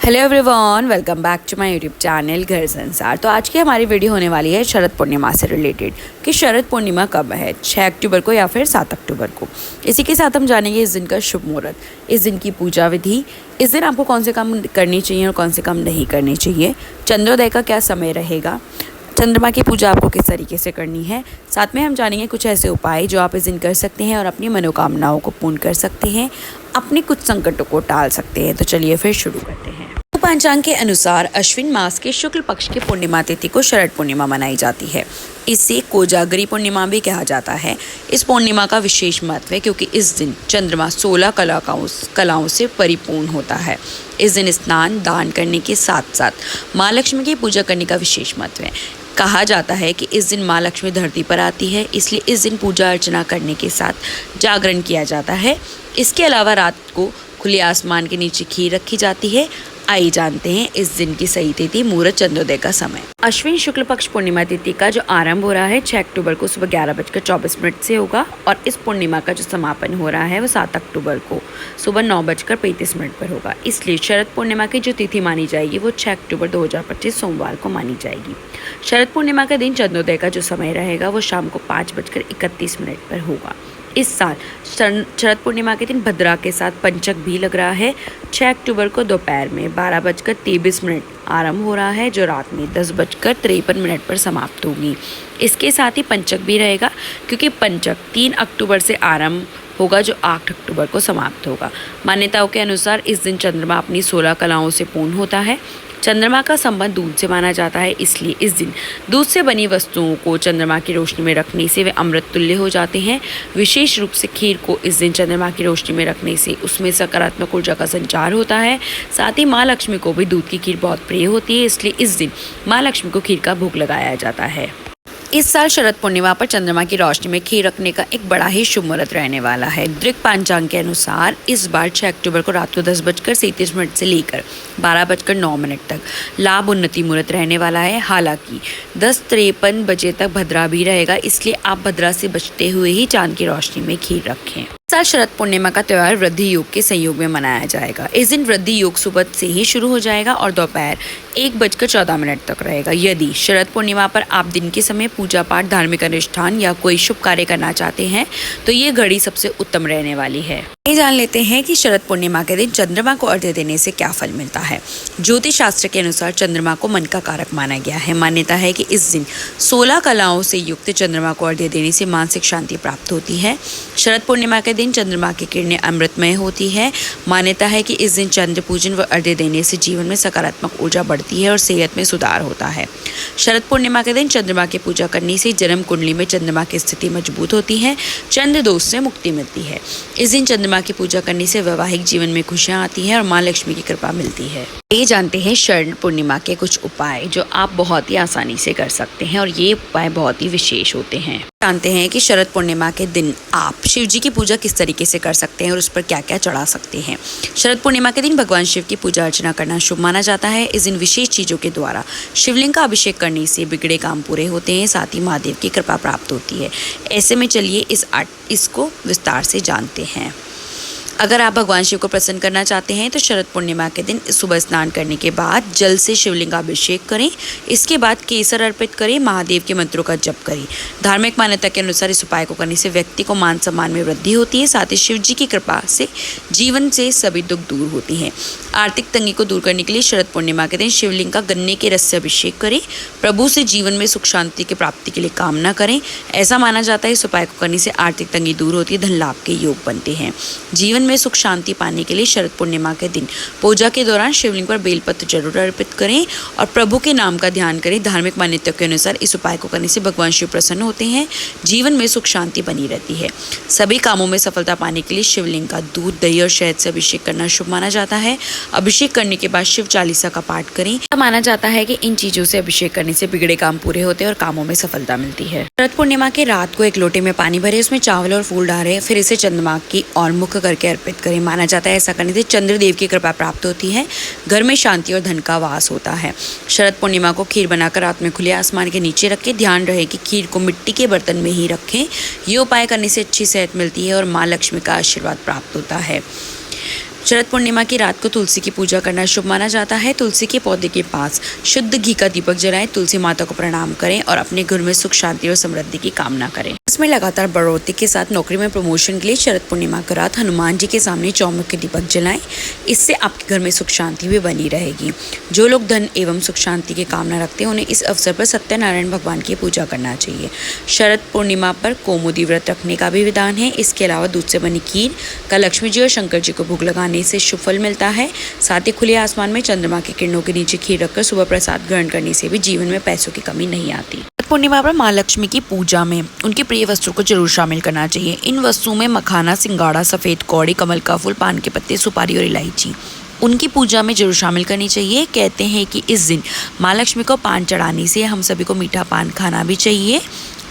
Hello everyone, welcome back to my YouTube channel घर संसार। तो आज की हमारी वीडियो होने वाली है शरद पूर्णिमा से रिलेटेड कि शरद पूर्णिमा कब है, 6 अक्टूबर को या फिर 7 अक्टूबर को। इसी के साथ हम जानेंगे इस दिन का शुभ मुहूर्त, इस दिन की पूजा विधि, इस दिन आपको कौन से काम करनी चाहिए और कौन से काम नहीं करने चाहिए, चंद्रोदय का क्या समय रहेगा, चंद्रमा की पूजा आपको किस तरीके से करनी है। साथ में हम जानेंगे कुछ ऐसे उपाय जो आप इस दिन कर सकते हैं और अपनी मनोकामनाओं को पूर्ण कर सकते हैं, अपने कुछ संकटों को टाल सकते हैं। तो चलिए फिर शुरू करते हैं। पंचांग के अनुसार अश्विन मास के शुक्ल पक्ष की पूर्णिमा तिथि को शरद पूर्णिमा मनाई जाती है। इसे कोजागरी पूर्णिमा भी कहा जाता है। इस पूर्णिमा का विशेष महत्व है क्योंकि इस दिन चंद्रमा 16 कलाओं से परिपूर्ण होता है। इस दिन स्नान दान करने के साथ साथ माँ लक्ष्मी की पूजा करने का विशेष महत्व है। कहा जाता है कि इस दिन माँ लक्ष्मी धरती पर आती है, इसलिए इस दिन पूजा अर्चना करने के साथ जागरण किया जाता है। इसके अलावा रात को खुले आसमान के नीचे खीर रखी जाती है। आइए जानते हैं इस दिन की सही तिथि, मुहूर्त, चंद्रोदय का समय। अश्विन शुक्ल पक्ष पूर्णिमा तिथि का जो आरंभ हो रहा है 6 अक्टूबर को सुबह 11:24 से होगा और इस पूर्णिमा का जो समापन हो रहा है वो 7 अक्टूबर को सुबह 9:35 पर होगा। इसलिए शरद पूर्णिमा की जो तिथि मानी जाएगी वो 6 अक्टूबर 2025 सोमवार को मानी जाएगी। शरद पूर्णिमा के दिन चंद्रोदय का जो समय रहेगा वो शाम को 5:31 पर होगा। इस साल शरद पूर्णिमा के दिन भद्रा के साथ पंचक भी लग रहा है। 6 अक्टूबर को दोपहर में 12:23 आरंभ हो रहा है, जो रात में 10:53 पर समाप्त होगी। इसके साथ ही पंचक भी रहेगा क्योंकि पंचक 3 अक्टूबर से आरंभ होगा, जो 8 अक्टूबर को समाप्त होगा। मान्यताओं के अनुसार इस दिन चंद्रमा अपनी 16 कलाओं से पूर्ण होता है। चंद्रमा का संबंध दूध से माना जाता है, इसलिए इस दिन दूध से बनी वस्तुओं को चंद्रमा की रोशनी में रखने से वे अमृत तुल्य हो जाते हैं। विशेष रूप से खीर को इस दिन चंद्रमा की रोशनी में रखने से उसमें सकारात्मक ऊर्जा का संचार होता है। साथ ही माँ लक्ष्मी को भी दूध की खीर बहुत प्रिय होती है, इसलिए इस दिन माँ लक्ष्मी को खीर का भोग लगाया जाता है। इस साल शरद पूर्णिमा पर चंद्रमा की रोशनी में खीर रखने का एक बड़ा ही शुभ मुहूर्त रहने वाला है। दृक पंचांग के अनुसार इस बार 6 अक्टूबर को रात को 10:37 से लेकर 12:09 तक लाभ उन्नति मुहूर्त रहने वाला है। हालांकि 10:53 बजे तक भद्रा भी रहेगा, इसलिए आप भद्रा से बचते हुए ही चांद की रोशनी में खीर रखें। साल शरद पूर्णिमा का त्यौहार वृद्धि योग के संयोग में मनाया जाएगा। इस दिन वृद्धि योग सुबह से ही शुरू हो जाएगा और दोपहर 1:14 तक रहेगा। यदि शरद पूर्णिमा पर आप दिन के समय पूजा पाठ, धार्मिक अनुष्ठान या कोई शुभ कार्य करना चाहते हैं तो ये घड़ी सबसे उत्तम रहने वाली है। ये जान लेते हैं कि शरद पूर्णिमा के दिन चंद्रमा को अर्घ्य देने से क्या फल मिलता है। ज्योतिष शास्त्र के अनुसार चंद्रमा को मन का कारक माना गया है। मान्यता है कि इस दिन 16 कलाओं से युक्त चंद्रमा को अर्घ्य देने से मानसिक शांति प्राप्त होती है। शरद पूर्णिमा के दिन चंद्रमा की किरणें अमृतमय होती है। मान्यता है कि इस दिन चंद्र पूजन व अर्घ्य देने से जीवन में सकारात्मक ऊर्जा बढ़ती है और सेहत में सुधार होता है। शरद पूर्णिमा के दिन चंद्रमा की पूजा करने से जन्म कुंडली में चंद्रमा की स्थिति मजबूत होती है, चंद्र दोष से मुक्ति मिलती है। इस दिन चंद्रमा की पूजा करने से वैवाहिक जीवन में खुशियां आती हैं और माँ लक्ष्मी की कृपा मिलती है। ये जानते हैं शरद पूर्णिमा के कुछ उपाय जो आप बहुत ही आसानी से कर सकते हैं और ये उपाय बहुत ही विशेष होते हैं। जानते हैं कि शरद पूर्णिमा के दिन आप शिव जी की पूजा किस तरीके से कर सकते हैं और उस पर क्या क्या चढ़ा सकते हैं। शरद पूर्णिमा के दिन भगवान शिव की पूजा अर्चना करना शुभ माना जाता है। इस दिन विशेष चीज़ों के द्वारा शिवलिंग का अभिषेक करने से बिगड़े काम पूरे होते हैं, साथ ही महादेव की कृपा प्राप्त होती है। ऐसे में चलिए इसको विस्तार से जानते हैं। अगर आप भगवान शिव को प्रसन्न करना चाहते हैं तो शरद पूर्णिमा के दिन सुबह स्नान करने के बाद जल से शिवलिंग का अभिषेक करें। इसके बाद केसर अर्पित करें, महादेव के मंत्रों का जप करें। धार्मिक मान्यता के अनुसार इस उपाय को करने से व्यक्ति को मान सम्मान में वृद्धि होती है, साथ ही शिव जी की कृपा से जीवन से सभी दुख दूर होते हैं। आर्थिक तंगी को दूर करने के लिए शरद पूर्णिमा के दिन शिवलिंग का गन्ने के रस से अभिषेक करें। प्रभु से जीवन में सुख शांति की प्राप्ति के लिए कामना करें। ऐसा माना जाता है इस उपाय को करने से आर्थिक तंगी दूर होती है, धन लाभ के योग बनते हैं। जीवन में सुख शांति पाने के लिए शरद पूर्णिमा के दिन पूजा के दौरान शिवलिंग पर बेलपत्र जरूर अर्पित करें और प्रभु के नाम का ध्यान करें। धार्मिक मान्यता के अनुसार इस उपाय को करने से भगवान शिव प्रसन्न होते हैं, जीवन में सुख शांति बनी रहती है। सभी कामों में सफलता पाने के लिए शिवलिंग का दूध, दही और शहद से अभिषेक करना शुभ माना जाता है। अभिषेक करने के बाद शिव चालीसा का पाठ करें। माना जाता है कि इन चीजों से अभिषेक करने से बिगड़े काम पूरे होते हैं और कामों में सफलता मिलती है। शरद पूर्णिमा के रात को एक लोटे में पानी भरे, उसमें चावल और फूल डालें, फिर इसे चंद्रमा की ओर मुख करके अर्पित करें। माना जाता है ऐसा करने से चंद्रदेव की कृपा प्राप्त होती है, घर में शांति और धन का वास होता है। शरद पूर्णिमा को खीर बनाकर रात में खुले आसमान के नीचे रखें। ध्यान रहे कि खीर को मिट्टी के बर्तन में ही रखें। ये उपाय करने से अच्छी सेहत मिलती है और माँ लक्ष्मी का आशीर्वाद प्राप्त होता है। शरद पूर्णिमा की रात को तुलसी की पूजा करना शुभ माना जाता है। तुलसी के पौधे के पास शुद्ध घी का दीपक जलाएं, तुलसी माता को प्रणाम करें और अपने घर में सुख, शांति और समृद्धि की कामना करें। इसमें लगातार बढ़ोतरी के साथ नौकरी में प्रमोशन के लिए शरद पूर्णिमा की रात हनुमान जी के सामने चौमुख के दीपक जलाएं। इससे आपके घर में सुख शांति भी बनी रहेगी। जो लोग धन एवं सुख शांति की कामना रखते हैं उन्हें इस अवसर पर सत्यनारायण भगवान की पूजा करना चाहिए। शरद पूर्णिमा पर कौमुदी व्रत रखने का भी विधान है। इसके अलावा दूध से बनी खीर का लक्ष्मी जी और शंकर जी को भोग लगाने से शुभ फल मिलता है। साथ ही खुले आसमान में चंद्रमा की किरणों के नीचे खीर रखकर सुबह प्रसाद ग्रहण करने से भी जीवन में पैसों की कमी नहीं आती। पूर्णिमा पर माँ लक्ष्मी की पूजा में उनकी प्रिय वस्तुओं को जरूर शामिल करना चाहिए। इन वस्तुओं में मखाना, सिंगाड़ा, सफ़ेद कौड़ी, कमल का फूल, पान के पत्ते, सुपारी और इलायची उनकी पूजा में जरूर शामिल करनी चाहिए। कहते हैं कि इस दिन माँ लक्ष्मी को पान चढ़ाने से हम सभी को मीठा पान खाना भी चाहिए।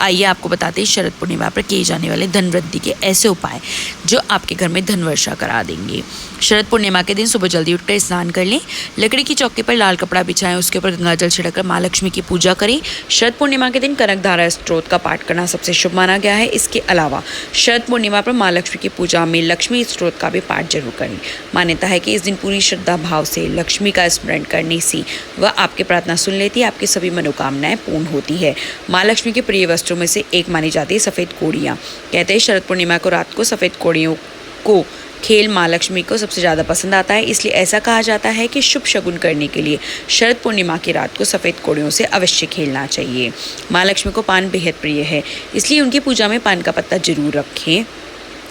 आइए आपको बताते हैं शरद पूर्णिमा पर किए जाने वाले धन वृद्धि के ऐसे उपाय जो आपके घर में धन वर्षा करा देंगे। शरद पूर्णिमा के दिन सुबह जल्दी उठकर स्नान कर लें, लकड़ी की चौकी पर लाल कपड़ा बिछाएं, उसके ऊपर गंगा जल छिड़ककर माँ लक्ष्मी की पूजा करें। शरद पूर्णिमा के दिन कनकधारा स्तोत्र का पाठ करना सबसे शुभ माना गया है। इसके अलावा शरद पूर्णिमा पर माँ लक्ष्मी की पूजा में लक्ष्मी स्तोत्र का भी पाठ जरूर करें। मान्यता है कि इस दिन पूरी श्रद्धा भाव से लक्ष्मी का स्मरण करने से वह आपकी प्रार्थना सुन लेती है, आपकी सभी मनोकामनाएं पूर्ण होती है। माँ लक्ष्मी के प्रिय वस्त्रों में से एक मानी जाती है सफ़ेद कोड़ियाँ। कहते हैं शरद पूर्णिमा को रात को सफ़ेद कोड़ियों को खेल माँ लक्ष्मी को सबसे ज़्यादा पसंद आता है। इसलिए ऐसा कहा जाता है कि शुभ शगुन करने के लिए शरद पूर्णिमा की रात को सफ़ेद कोड़ियों से अवश्य खेलना चाहिए। माँ लक्ष्मी को पान बेहद प्रिय है, इसलिए उनकी पूजा में पान का पत्ता जरूर रखें।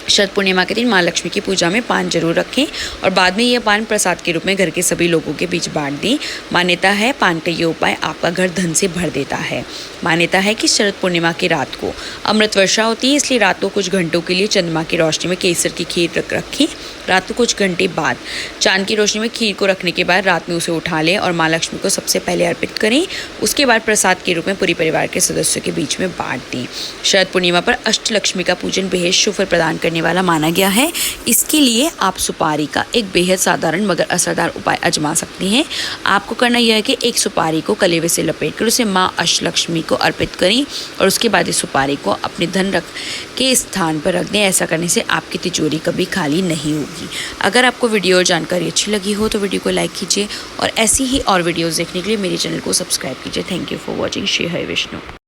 शरद पूर्णिमा के दिन माँ लक्ष्मी की पूजा में पान जरूर रखें और बाद में यह पान प्रसाद के रूप में घर के सभी लोगों के बीच बांट दें। मान्यता है पान का ये उपाय आपका घर धन से भर देता है। मान्यता है कि शरद पूर्णिमा की रात को अमृत वर्षा होती है, इसलिए रात को कुछ घंटों के लिए चंद्रमा की रोशनी में केसर की खीर रखें। रात को कुछ घंटे बाद चांद की रोशनी में खीर को रखने के बाद रात में उसे उठा लें और माँ लक्ष्मी को सबसे पहले अर्पित करें। उसके बाद प्रसाद के रूप में पूरे परिवार के सदस्यों के बीच में बांट दें। शरद पूर्णिमा पर अष्टलक्ष्मी का पूजन बेहद शुभ फल प्रदान करने वाला माना गया है। इसके लिए आप सुपारी का एक बेहद साधारण मगर असरदार उपाय आजमा सकते हैं। आपको करना यह है कि एक सुपारी को कलेवे से लपेटकर उसे माँ अष्टलक्ष्मी को अर्पित करें और उसके बाद इस सुपारी को अपने धन रख के स्थान पर रख दें। ऐसा करने से आपकी तिजोरी कभी खाली नहीं होगी। अगर आपको वीडियो और जानकारी अच्छी लगी हो तो वीडियो को लाइक कीजिए और ऐसी ही और वीडियोज़ देखने के लिए मेरे चैनल को सब्सक्राइब कीजिए। Thank you for watching. Shri Hari Vishnu.